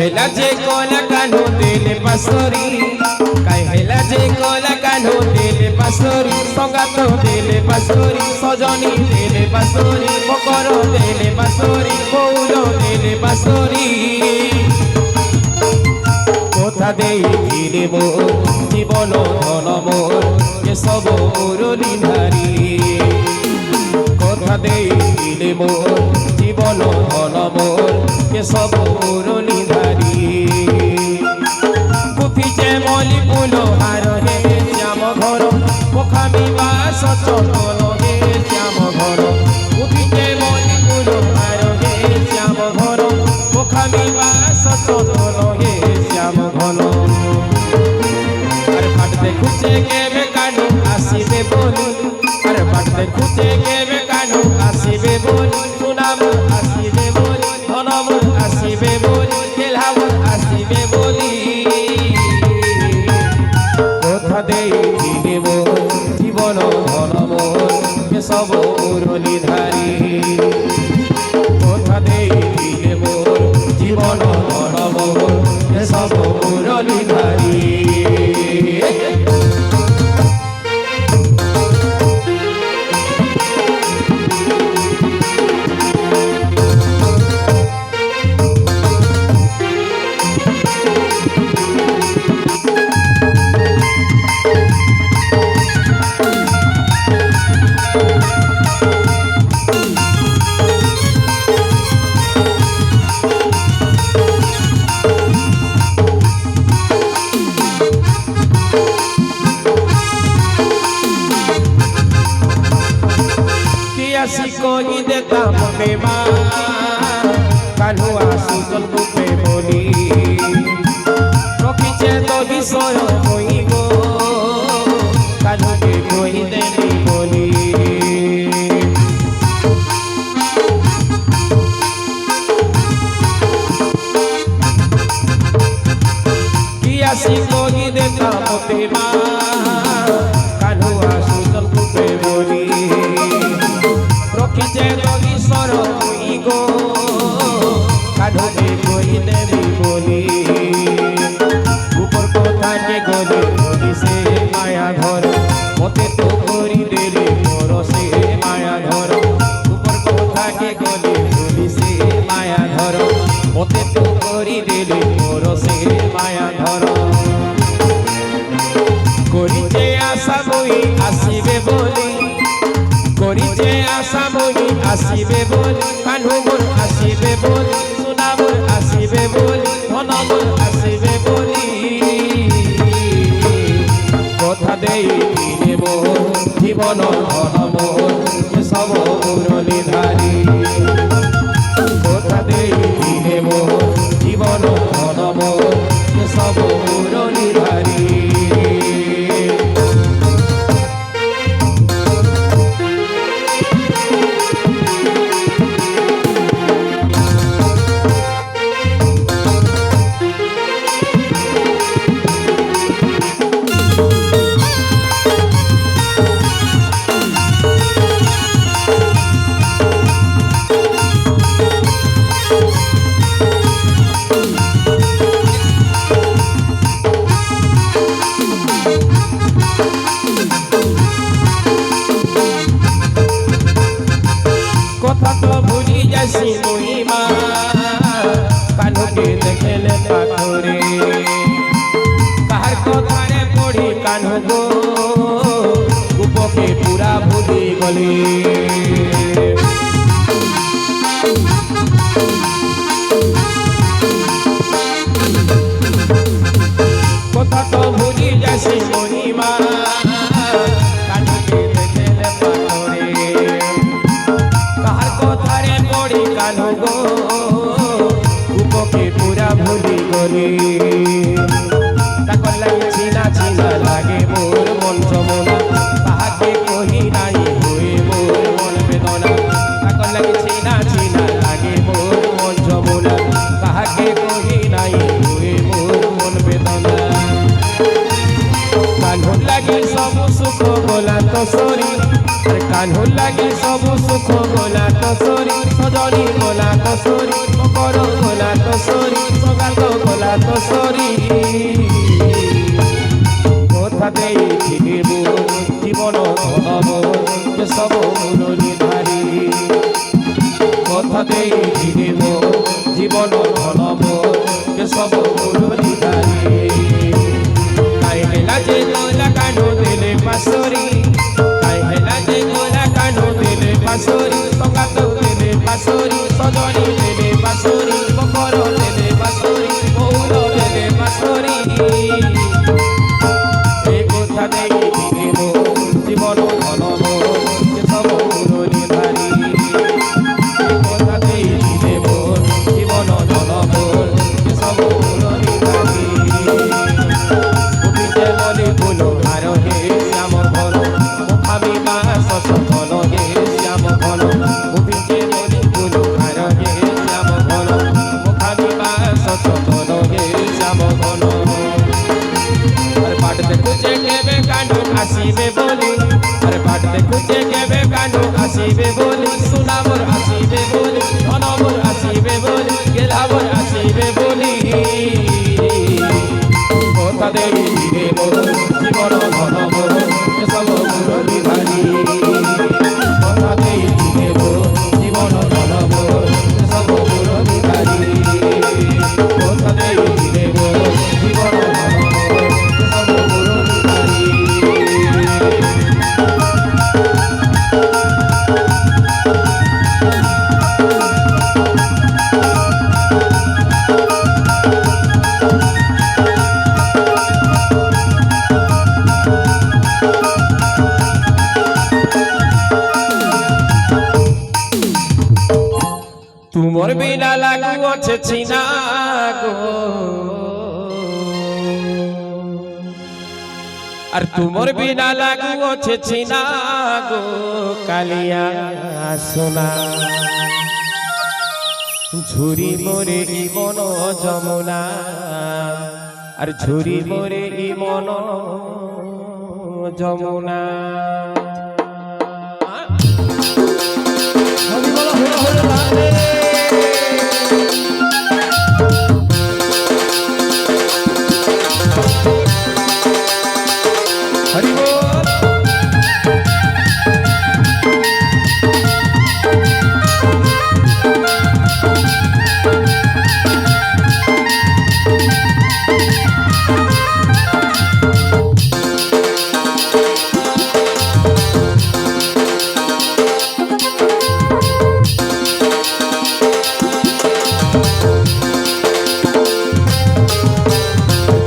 कहला जे कोला कान्हो दिल बसोरी कहला जे कोला कान्हो दिल बसोरी संगात दिल बसोरी सजनी दिल बसोरी मकर दिल बसोरी बौल दिल बसोरी कोथा देइले मोर जीवन धन मोर ये सब मुरली धारी कोथा देइले मोर जीवन धन मोर ये सब मुरली धारी कुथिचे मली फूल हार हे श्याम घर पोखामी बास चंदन हे श्याम घर कुथिचे मली फूल हार हे श्याम घर पोखामी बास चंदन हे श्याम घन अरे पाट देखुचे केबे कानु आसीबे बोली अरे पाट देखुचे केबे कानु आसीबे बोली सुनाम आसीबे बोली धनम आसीबे बोली केलाम आसीबे बोली कोथा देइले मोर जीवन धन मोर ये सब मुरली धारी कोथा देइले मोर जीवन धन मोर ये सब मुरली धारी कोई देता मने कान्हुआ सुचल रूपे बोली रखिचे तो विषय कोई गो कान्हु के कोई देनी बोली कियासी कोई देता मते कान्हुआ सुचल रूपे बोली रखिचे दोगी सर कोई गो कान्हु के कोई देवी बोली ऊपर कोथा के गोले गोली से माया घर मते तो करी देले मोर से माया घर ऊपर कोथा के गोले गोली से माया घर मते तो करी देले मोर से माया घर करिचे आशा बोई आसीबे बोली करिचे आशा बोली आसीबे बोली कान्हु मोर आसीबे बोली सुना मोर आसीबे बोली धन मोर आसीबे बोली कोथा देइले मोर जीवन धन मोर सब मुरली धारी कोथा देइले मोर जीवन धन मोर सब मुरली धारी कथा तो भूली जैसी मुहिमा कान्हु के देखले पाखरे कहर कथारे पढ़ी कान्हु गो रूप के पूरा भूली गली कथा तो भूली जैसी मुहिमा कान्हु के देखले पाखरे कहर कथारे पढ़ी कान्हु गो रूप के पूरा भूली गली ताकर लागी छीना छीना लागे मोर मन जमुना ताहाके कही नाई हुए मोर मन वेदना ताकर लागी छीना छीना लागे मोर मन जमुना ताहाके कही नाई हुए मोर मन वेदना कान्हु লাগি সব সুখ গোলা তো সরি আরে কানু লাগি সব সুখ গোলা তো সরি সজনি গোলা তো সরি মকর গোলা তো সরি সগাত গোলা তো সরি কথা দেই জীবন ধনব যে সব মুরলি ধারি কথা দেই জীবন ধনব যে সব মুরলি ধারি কাই হেলা যে গোলা কানু দিলে পাশরি কাই হেলা যে গোলা কানু দিলে পাশরি সগাত দিলে পাশরি সজনি দিলে পাশরি মকর দিলে পাশরি মৌল দিলে পাশরি এই কথা দেই জীবন ধনব যে সব মুরলি ধারি কথা দেই জীবন ধনব যে সব মুরলি ধারি উঠিছে মনে ফুল হার হে শ্যাম ঘন মুখামি মা সফল হে শ্যাম ঘন উঠিছে মনে ফুল হার হে শ্যাম ঘন মুখামি মা সফল হে শ্যাম ঘন পাটতে খুঁজে কেবে কানু আসিবে বলি আরে পাটতে খুঁজে কেবে কানু আসিবে বলি সুনামর আসিবে বলি ধনমর আসিবে বলি গেলামর আসিবে বলি কথা দেই জীবন ধনমর সব মুরলি ধারি কথা দেই জীবন ধনমর সব মুরলি ধারি কথা দেই জীবন तुमर बिना लागू अच्छे छिना गो और तुमर बिना लागू अच्छे छिना गो कालिया सोना झुरी मोरे मन जमुना और झुरी मोरे मन जमुना हरि बोल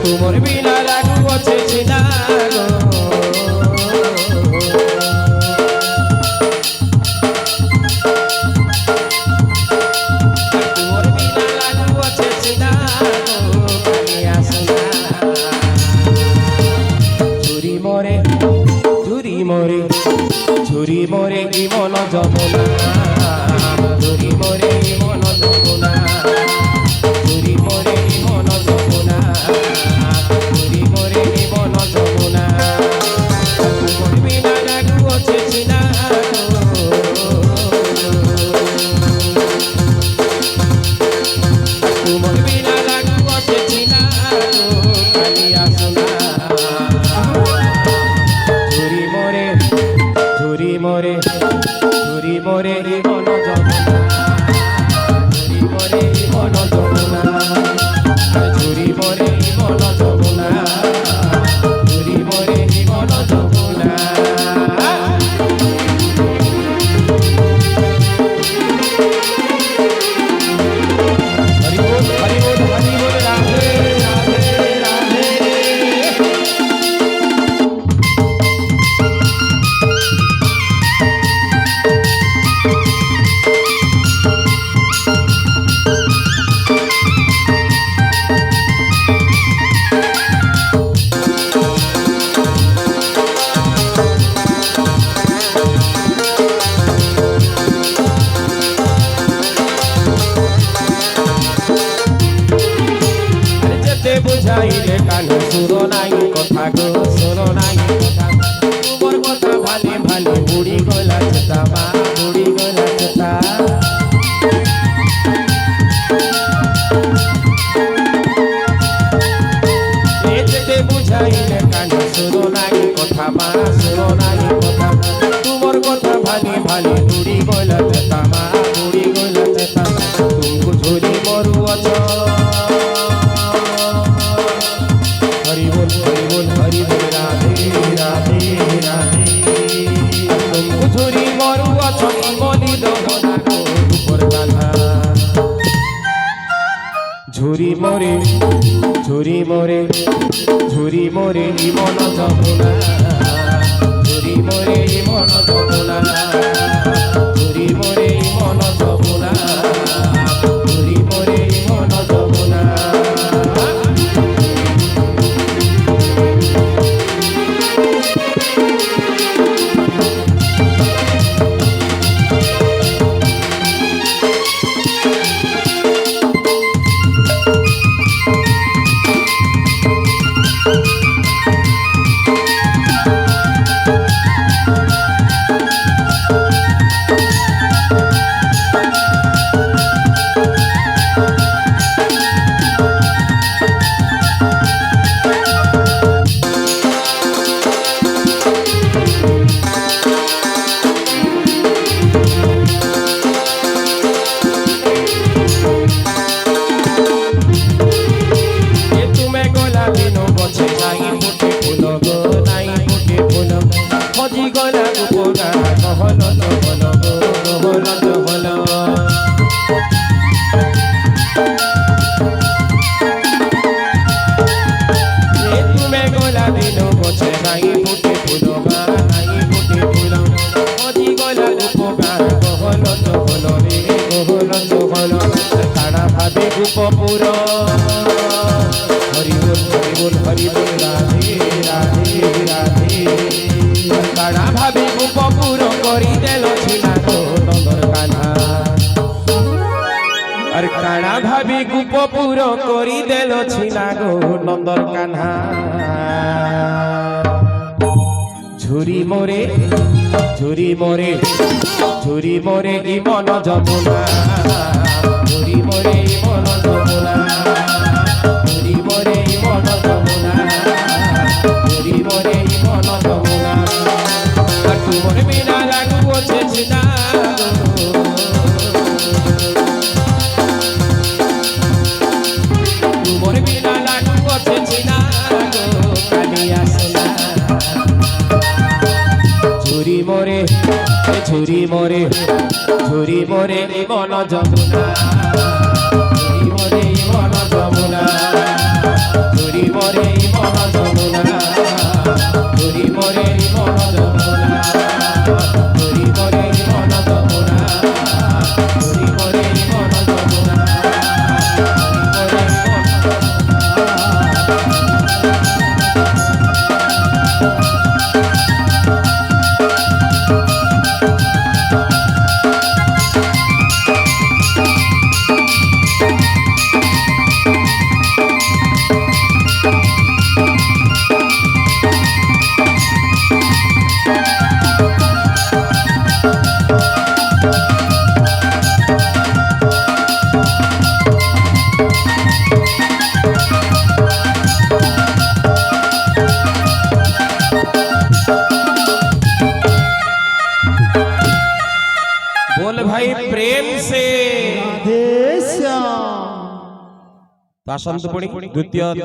तुमर बिना लागू अच्छे छिना गो तुमर बिना लागू अच्छे छिना गो कालिया सोना झुरी मोरे झुरी मोरे ई मन जमुना झुरी मोरे ई मन जमुना झुरी मोरे ई मन जमुना झुरी मोरे ई मन जमुना तुमर बिना लागू अच्छे छिना तुमर बिना लागू अच्छे छिना कालिया सोना झुरी मोरे झुरी मोरे ई मन जमुना झुरी मोरे ई मन जमुना झुरी मोरे ई मन जमुना झुरी मोरे ई मन जमुना हरि बोल हरि बोल हरि बोल राधे राधे राधे কথা মা শুনো নাই কথা তোমার কথা ভালি ভালি উড়ি গলা চেতা মা উড়ি গলা চেতা তুমকু ঝুরি মরু অছ হরি বল রাধে রাধে রাধে তুমকু ঝুরি মরু অছ বলি দহনা উপর কালা ঝুরি মরে ঝুরি মরে ঝুরি মরে মন যমুনা ঝুরি মরে মন যমুনা ঝুরি মরে মন যমুনা ঝুরি মরে মন যমুনা গোপপুর হরি বল রাধে রাধে রাধে কাড়া ভাবি গোপপুর করি দেল ছিলা তো নন্দর কানা আর কাড়া ভাবি গোপপুর করি দেল ছিলা গো নন্দর কানা ঝুরি মরে ঝুরি মরে ঝুরি মরে মন যমুনা ঝুরি মরে মন যমুনা ঝুরি মরে মন যমুনা ঝুরি মরে মন যমুনা আর তোমার বিনা লাগু আছে চিনা তোমার বিনা লাগু আছে চিনা কালি আসনা ঝুরি মরে ঝুরি মরে ঝুরি মরে মন যমুনা ঝুরি মরে মন যমুনা ঝুরি মরে মন যমুনা ঝুরি মরে মন যমুনা ঝুরি মরে মন যমুনা ঝুরি মরে মন যমুনা बोल भाई प्रेम से राधे श्याम तो आसंत पड़ी द्वितीय